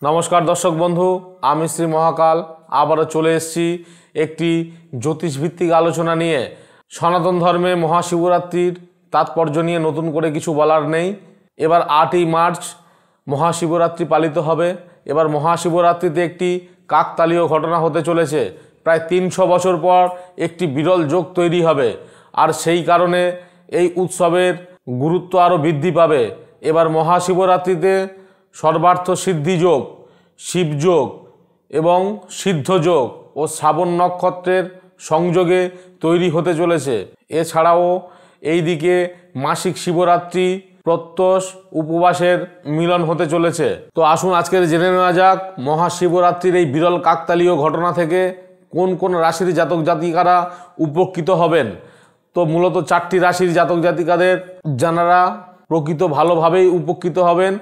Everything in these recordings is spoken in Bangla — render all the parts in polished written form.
নমস্কার দর্শক বন্ধু, আমি শ্রী মহাকাল আবারও চলে এসেছি একটি জ্যোতিষভিত্তিক আলোচনা নিয়ে। সনাতন ধর্মে মহাশিবরাত্রির তাৎপর্য নিয়ে নতুন করে কিছু বলার নেই। এবার 8ই মার্চ মহাশিবরাত্রি পালিত হবে। এবার মহাশিবরাত্রিতে একটি কাকতালীয় ঘটনা হতে চলেছে। প্রায় 300 বছর পর একটি বিরল যোগ তৈরি হবে, আর সেই কারণে এই উৎসবের গুরুত্ব আরও বৃদ্ধি পাবে। এবার মহাশিবরাত্রিতে সর্বার্থ সিদ্ধি যোগ, শিবযোগ এবং সিদ্ধযোগ ও শ্রাবণ নক্ষত্রের সংযোগে তৈরি হতে চলেছে। এছাড়াও এই দিকে মাসিক শিবরাত্রি প্রত্যশ উপবাসের মিলন হতে চলেছে। তো আসুন আজকের জেনে নেওয়া যাক মহাশিবরাত্রির এই বিরল কাকতালীয় ঘটনা থেকে কোন কোন রাশির জাতক জাতিকারা উপকৃত হবেন। তো মূলত 4টি রাশির জাতক জাতিকাদের যারা প্রকৃত ভালোভাবেই উপকৃত হবেন।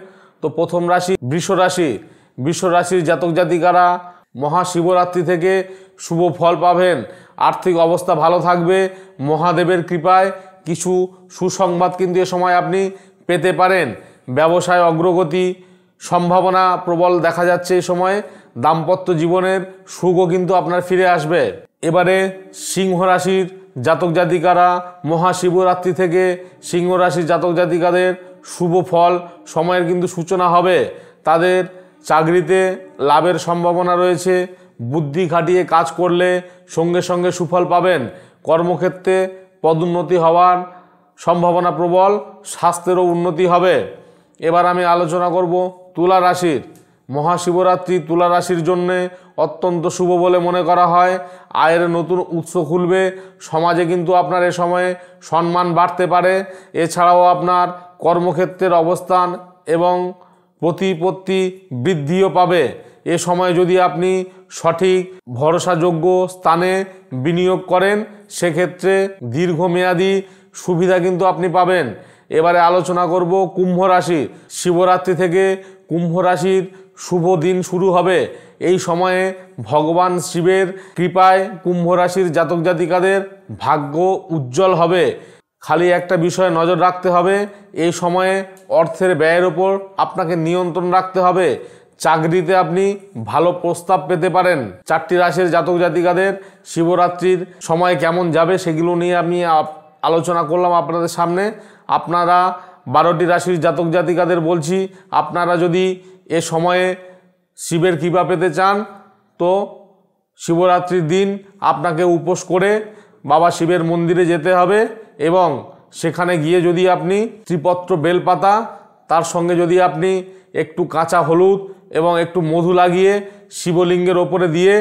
তো প্রথম রাশি বৃষ রাশি। বৃষ রাশির জাতক জাতিকারা মহাশিবরাত্রি থেকে শুভ ফল পাবেন। আর্থিক অবস্থা ভালো থাকবে। মহাদেবের কৃপায় কিছু সুসংবাদ কিন্তু এ সময় আপনি পেতে পারেন। ব্যবসায় অগ্রগতি সম্ভাবনা প্রবল দেখা যাচ্ছে। এই সময়ে দাম্পত্য জীবনের সুখও কিন্তু আপনার ফিরে আসবে। এবারে সিংহ রাশির জাতক জাতিকারা মহাশিবরাত্রি থেকে সিংহ রাশির জাতক জাতিকাদের শুভ ফল সময়ের কিন্তু সূচনা হবে। তাদের চাকরিতে লাভের সম্ভাবনা রয়েছে। বুদ্ধি খাটিয়ে কাজ করলে সঙ্গে সঙ্গে সুফল পাবেন। কর্মক্ষেত্রে পদোন্নতি হওয়ার সম্ভাবনা প্রবল। স্বাস্থ্যেরও উন্নতি হবে। এবার আমি আলোচনা করব তুলা রাশির। মহাশিবরাত্রি তুলা রাশির জন্যে অত্যন্ত শুভ বলে মনে করা হয়। আয়ের নতুন উৎস খুলবে। সমাজে কিন্তু আপনার এ সময়ে সম্মান বাড়তে পারে। এছাড়াও আপনার কর্মক্ষেত্রের অবস্থান এবং প্রতিপত্তি বৃদ্ধিও পাবে। এ সময় যদি আপনি সঠিক ভরসাযোগ্য স্থানে বিনিয়োগ করেন সেক্ষেত্রে দীর্ঘমেয়াদী সুবিধা কিন্তু আপনি পাবেন। এবারে আলোচনা করব কুম্ভ রাশি। শিবরাত্রি থেকে কুম্ভ রাশির শুভ দিন শুরু হবে। এই সময়ে ভগবান শিবের কৃপায় কুম্ভ রাশির জাতক জাতিকাদের ভাগ্য উজ্জ্বল হবে। খালি একটা বিষয়ে নজর রাখতে হবে, এই সময়ে অর্থের ব্যয়ের ওপর আপনাকে নিয়ন্ত্রণ রাখতে হবে। চাকরিতে আপনি ভালো প্রস্তাব পেতে পারেন। 4টি রাশির জাতক জাতিকাদের শিবরাত্রির সময় কেমন যাবে সেগুলো নিয়ে আমি আলোচনা করলাম আপনাদের সামনে। আপনারা 12টি রাশির জাতক জাতিকাদের বলছি, আপনারা যদি এ সময়ে শিবের কৃপা পেতে চান তো শিবরাত্রির দিন আপনাকে উপোস করে বাবা শিবের মন্দিরে যেতে হবে এবং সেখানে গিয়ে যদি আপনি ত্রিপত্র বেলপাতা, তার সঙ্গে যদি আপনি একটু কাঁচা হলুদ এবং একটু মধু লাগিয়ে শিবলিঙ্গের ওপরে দিয়ে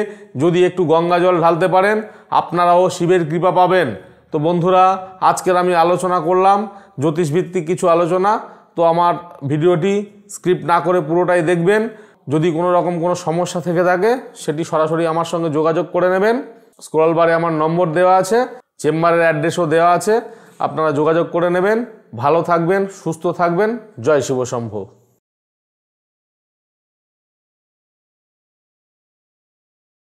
যদি একটু গঙ্গা জল ঢালতে পারেন, আপনারাও শিবের কৃপা পাবেন। তো বন্ধুরা, আজকের আমি আলোচনা করলাম জ্যোতিষভিত্তিক কিছু আলোচনা। তো আমার ভিডিওটি স্ক্রিপ্ট না করে পুরোটাই দেখবেন। যদি কোনো রকম কোনো সমস্যা থেকে থাকে সেটি সরাসরি আমার সঙ্গে যোগাযোগ করে নেবেন। স্ক্রল বারে আমার নম্বর দেওয়া আছে, চেম্বারের অ্যাড্রেসও দেওয়া আছে, আপনারা যোগাযোগ করে নেবেন। ভালো থাকবেন, সুস্থ থাকবেন। জয় শিব শম্ভু।